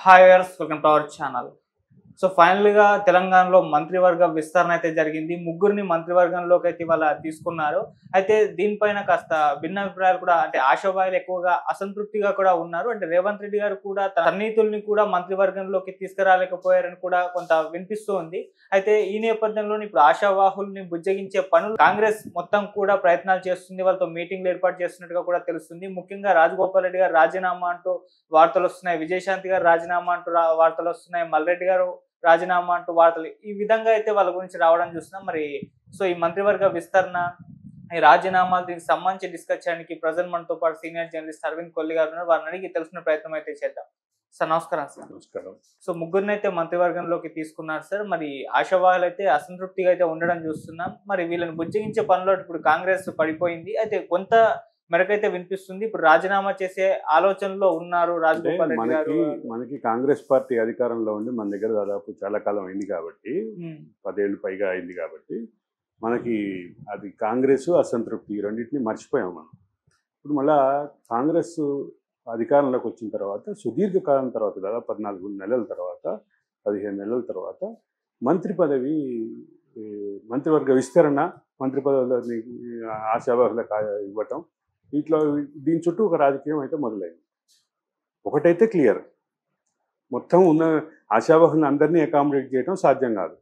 Hi viewers, welcome to our channel. So ఫైనల్‌గా తెలంగాణలో మంత్రివర్గ విస్తరణ అయితే జరిగింది. ముగ్గురిని మంత్రివర్గంలోకి అయితే ఇవాళ తీసుకున్నారు. అయితే దీనిపైన కాస్త భిన్నాభిప్రాయాలు కూడా అంటే ఆశావాహులు ఎక్కువగా అసంతృప్తిగా కూడా ఉన్నారు. అంటే రేవంత్ రెడ్డి గారు కూడా తన సన్నిహితుల్ని కూడా మంత్రివర్గంలోకి తీసుకురాలేకపోయారని కూడా కొంత వినిపిస్తూ ఉంది. అయితే ఈ నేపథ్యంలోనే ఇప్పుడు ఆశావాహుల్ని బుజ్జగించే పనులు కాంగ్రెస్ మొత్తం కూడా ప్రయత్నాలు చేస్తుంది. వాళ్ళతో మీటింగ్‌లు ఏర్పాటు చేస్తున్నట్టుగా కూడా తెలుస్తుంది. ముఖ్యంగా రాజగోపాల్ రెడ్డి గారు రాజీనామా అంటూ వార్తలొస్తున్నాయి. విజయశాంతి గారు రాజీనామా అంటూ వార్తలొస్తున్నాయి. మల్రెడ్డి గారు రాజీనామా అంటూ వార్తలు ఈ విధంగా అయితే వాళ్ళ గురించి రావడం చూస్తున్నాం. మరి సో ఈ మంత్రివర్గ విస్తరణ, ఈ రాజీనామాలు దీనికి సంబంధించి డిస్కస్ చేయడానికి ప్రజెంట్ మనతో పాటు సీనియర్ జర్నలిస్ట్ అరవింద్ కొల్లి గారు ఉన్నారు. వారిని అడిగి తెలుసుకునే ప్రయత్నం అయితే చేద్దాం. సార్ నమస్కారం సార్. నమస్కారం. సో ముగ్గురినైతే మంత్రివర్గంలోకి తీసుకున్నారు సార్. మరి ఆశావాహులైతే అసంతృప్తిగా అయితే ఉండడం చూస్తున్నాం. మరి వీళ్ళని బుజ్జగించే పనిలో ఇప్పుడు కాంగ్రెస్ పడిపోయింది. అయితే కొంత మేరకైతే వినిపిస్తుంది. ఇప్పుడు రాజీనామా చేసే ఆలోచనలో ఉన్నారు అంటే రాజగోపాల్ రెడ్డి గారు. మనకి కాంగ్రెస్ పార్టీ అధికారంలో ఉండి మన దగ్గర దాదాపు చాలా కాలం అయింది కాబట్టి, 10 ఏళ్ళు పైగా అయింది కాబట్టి, మనకి అది కాంగ్రెస్ అసంతృప్తి ఈ రెండింటిని మర్చిపోయాం మనం. ఇప్పుడు మళ్ళా కాంగ్రెస్ అధికారంలోకి వచ్చిన తర్వాత సుదీర్ఘకాలం తర్వాత దాదాపు 14 నెలల తర్వాత 15 నెలల తర్వాత మంత్రి పదవి మంత్రివర్గ విస్తరణ, మంత్రి పదవులని ఆశావాహులకు ఇవ్వటం, దీని చుట్టూ ఒక రాజకీయం అయితే మొదలైంది. ఒకటైతే క్లియర్, మొత్తం ఉన్న ఆశావాహులను అందరినీ అకామిడేట్ చేయడం సాధ్యం కాదు.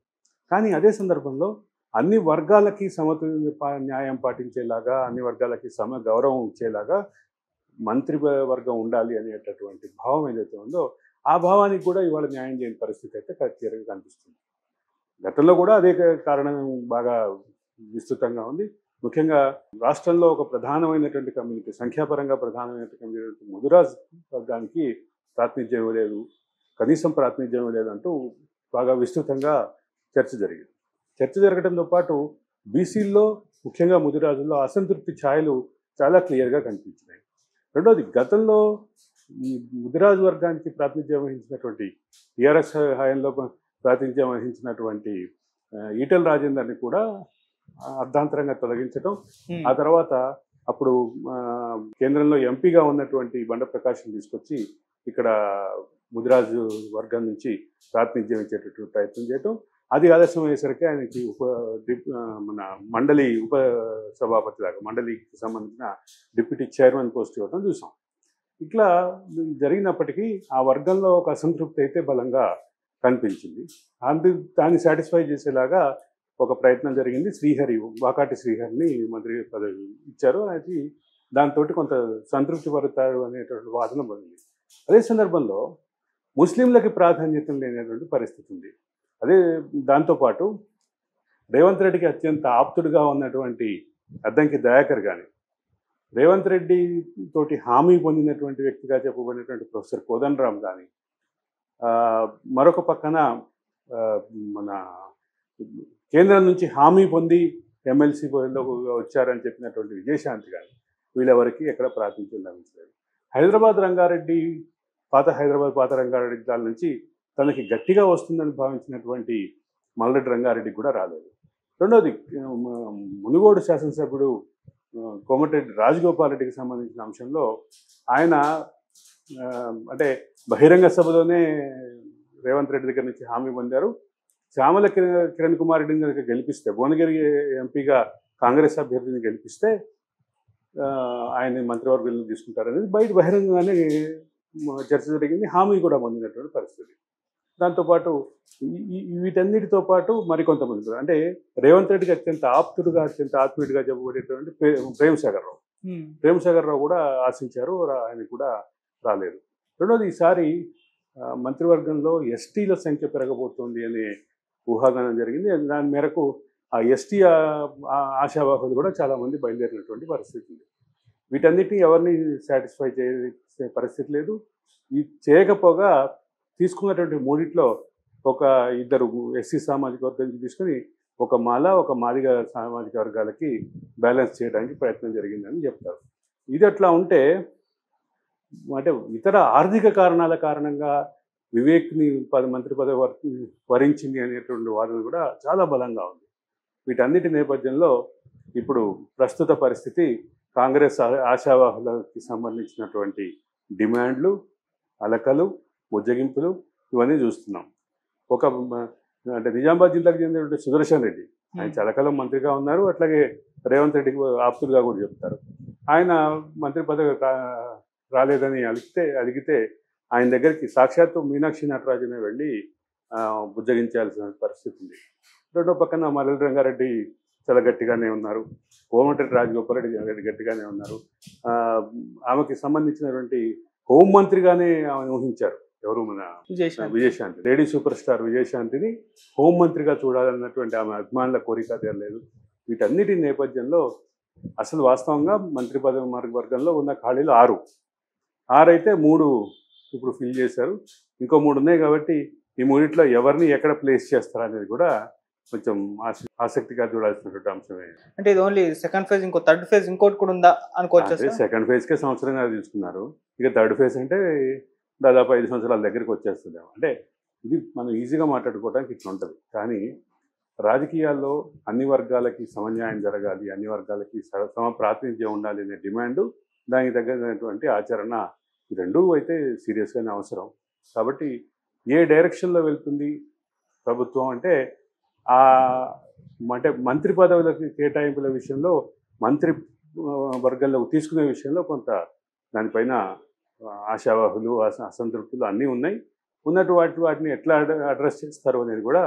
కానీ అదే సందర్భంలో అన్ని వర్గాలకి న్యాయం పాటించేలాగా, అన్ని వర్గాలకి గౌరవం ఇచ్చేలాగా మంత్రి వర్గం ఉండాలి అనేటటువంటి భావం ఏదైతే ఉందో ఆ భావానికి కూడా ఇవాళ న్యాయం చేయని పరిస్థితి అయితే క్లియర్గా కనిపిస్తుంది. గతంలో కూడా అదే కారణం బాగా విస్తృతంగా ఉంది. ముఖ్యంగా రాష్ట్రంలో ఒక ప్రధానమైనటువంటి కమ్యూనిటీ, సంఖ్యాపరంగా ప్రధానమైనటువంటి కమ్యూనిటీ ముదిరాజ్ వర్గానికి ప్రాతినిధ్యం ఇవ్వలేదు, కనీసం ప్రాతినిధ్యం ఇవ్వలేదు అంటూ బాగా విస్తృతంగా చర్చ జరిగింది. చర్చ జరగడంతో పాటు బీసీల్లో ముఖ్యంగా ముదిరాజుల్లో అసంతృప్తి ఛాయలు చాలా క్లియర్గా కనిపించినాయి. రెండోది, గతంలో ఈ ముదిరాజు వర్గానికి ప్రాతినిధ్యం వహించినటువంటి టీఆర్ఎస్ హయాంలో ప్రాతినిధ్యం వహించినటువంటి ఈటెల రాజేందర్ని కూడా అర్ధాంతరంగా తొలగించడం, ఆ తర్వాత అప్పుడు కేంద్రంలో ఎంపీగా ఉన్నటువంటి బండ ప్రకాష్ని తీసుకొచ్చి ఇక్కడ ముదిరాజు వర్గం నుంచి ప్రాతినిధ్యం ఇచ్చేటటువంటి ప్రయత్నం చేయటం, అది ఆలస్యం అయ్యేసరికి ఆయనకి మన మండలి ఉప సభాపతి దాకా మండలికి సంబంధించిన డిప్యూటీ చైర్మన్ పోస్ట్ ఇవ్వడం చూసాం. ఇట్లా జరిగినప్పటికీ ఆ వర్గంలో ఒక అసంతృప్తి అయితే బలంగా కనిపించింది. దాన్ని సాటిస్ఫై చేసేలాగా ఒక ప్రయత్నం జరిగింది. వాకాటి శ్రీహరిని మంత్రి పదవి ఇచ్చారు. అది దాంతో కొంత సంతృప్తి పడతారు అనేటువంటి వాదన పొందింది. అదే సందర్భంలో ముస్లింలకి ప్రాధాన్యత లేనటువంటి పరిస్థితి ఉంది. దాంతోపాటు రేవంత్ రెడ్డికి అత్యంత ఆప్తుడుగా ఉన్నటువంటి అద్దంకి దయాకర్ కానీ, రేవంత్ రెడ్డి తోటి హామీ పొందినటువంటి వ్యక్తిగా చెప్పబడినటువంటి ప్రొఫెసర్ కోదండరామ్ కానీ, మరొక పక్కన మన కేంద్రం నుంచి హామీ పొంది ఎమ్మెల్సీ వచ్చారని చెప్పినటువంటి విజయశాంతి కానీ, వీళ్ళెవరికి ఎక్కడ ప్రాతినిధ్యం లభించలేదు. పాత రంగారెడ్డి దాని నుంచి తనకి గట్టిగా వస్తుందని భావించినటువంటి మల్రెడ్డి రంగారెడ్డికి కూడా రాలేదు. రెండోది, మునుగోడు శాసనసభ్యుడు కోమటిరెడ్డి రాజగోపాల్ రెడ్డికి సంబంధించిన అంశంలో ఆయన అంటే బహిరంగ సభలోనే రేవంత్ రెడ్డి దగ్గర నుంచి హామీ పొందారు. శ్యామల కిరణ్ కుమార్ రెడ్డిని కనుక గెలిపిస్తే, భువనగిరి ఎంపీగా కాంగ్రెస్ అభ్యర్థిని గెలిపిస్తే ఆయన మంత్రివర్గంలో తీసుకుంటారనేది బయట బహిరంగంగానే చర్చ జరిగింది. హామీ కూడా పొందినటువంటి పరిస్థితి. దాంతోపాటు వీటన్నిటితో పాటు మరికొంతమంది అంటే రేవంత్ రెడ్డికి అత్యంత ఆత్మీయుడిగా చెప్పబడేటువంటి ప్రేమసాగర్ రావు కూడా ఆశించారు, ఆయన కూడా రాలేదు. రెండోది, ఈసారి మంత్రివర్గంలో ఎస్టీల సంఖ్య పెరగబోతోంది అనే ఊహాగానం జరిగింది. దాని మేరకు ఆ ఎస్టీ ఆశావాహులు కూడా చాలామంది బయలుదేరినటువంటి పరిస్థితి ఉంది. వీటన్నిటిని ఎవరిని సాటిస్ఫై చేసే పరిస్థితి లేదు. చేయకపోగా తీసుకున్నటువంటి మూడిట్లో ఒక ఇద్దరు ఎస్సీ సామాజిక వర్గానికి తీసుకుని ఒక మాదిగ సామాజిక వర్గాలకి బ్యాలెన్స్ చేయడానికి ప్రయత్నం జరిగిందని చెప్తారు. ఇది అట్లా ఉంటే అంటే ఇతర ఆర్థిక కారణాల కారణంగా వివేక్ని మంత్రి పదవి వరించింది అనేటువంటి వాదన కూడా చాలా బలంగా ఉంది. వీటన్నిటి నేపథ్యంలో ఇప్పుడు ప్రస్తుత పరిస్థితి కాంగ్రెస్ ఆశావాహులకి సంబంధించినటువంటి డిమాండ్లు, అలకలు, బుజ్జగింపులు ఇవన్నీ చూస్తున్నాం. ఒక అంటే నిజామాబాద్ జిల్లాకు చెందినటువంటి సుదర్శన్ రెడ్డి, ఆయన చాలా కాలం మంత్రిగా ఉన్నారు. అట్లాగే రేవంత్ రెడ్డికి ఆప్తులుగా కూడా చెప్తారు. ఆయన మంత్రి పదవి రాలేదని అడిగితే ఆయన దగ్గరికి సాక్షాత్తు మీనాక్షి నటరాజనే వెళ్ళి బుజ్జగించాల్సిన పరిస్థితి ఉంది. రెండో పక్కన మల్లెల రంగారెడ్డి చాలా గట్టిగానే ఉన్నారు. కోమటిరెడ్డి రాజగోపాల్ రెడ్డి గట్టిగానే ఉన్నారు. ఆమెకి సంబంధించినటువంటి హోంమంత్రిగానే ఆమెను ఊహించారు. ఎవరు? మన విజయశాంతి, లేడీ సూపర్ స్టార్ విజయశాంతిని హోంమంత్రిగా చూడాలన్నటువంటి ఆమె అభిమానుల కోరిక తీరలేదు. వీటన్నిటి నేపథ్యంలో అసలు వాస్తవంగా మంత్రి పదవి వర్గంలో ఉన్న ఖాళీలు 6 అయితే 3 ఇప్పుడు ఫిల్ చేశారు. ఇంకో 3 ఉన్నాయి కాబట్టి ఈ 3లో ఎవరిని ఎక్కడ ప్లేస్ చేస్తారనేది కూడా కొంచెం ఆసక్తిగా చూడాల్సినటువంటి అంశమే. అంటే ఇది ఓన్లీ సెకండ్ ఫేజ్, ఇంకో థర్డ్ ఫేజ్ ఇంకోటి కూడా ఉందా అనుకోవచ్చు? సెకండ్ ఫేజ్కే సంవత్సరంగా తీసుకున్నారు. ఇక థర్డ్ ఫేజ్ అంటే దాదాపు 5 సంవత్సరాల దగ్గరికి వచ్చేస్తుంది. అంటే ఇది మనం ఈజీగా మాట్లాడుకోవడానికి ఇట్లా ఉంటుంది. కానీ రాజకీయాల్లో అన్ని వర్గాలకి సమన్యాయం జరగాలి, అన్ని వర్గాలకి సమ ప్రాతినిధ్యం ఉండాలి అనే డిమాండు, దానికి తగ్గటువంటి ఆచరణ, ఈ రెండూ అయితే సీరియస్గానే అవసరం. కాబట్టి ఏ డైరెక్షన్లో వెళ్తుంది ప్రభుత్వం అంటే మంత్రి పదవులకి కేటాయింపుల విషయంలో, మంత్రి వర్గంలోకి తీసుకునే విషయంలో కొంత దానిపైన ఆశావాహులు, అసంతృప్తులు అన్నీ ఉన్నాయి. వాటిని ఎట్లా అడ్రస్ చేస్తారు అనేది కూడా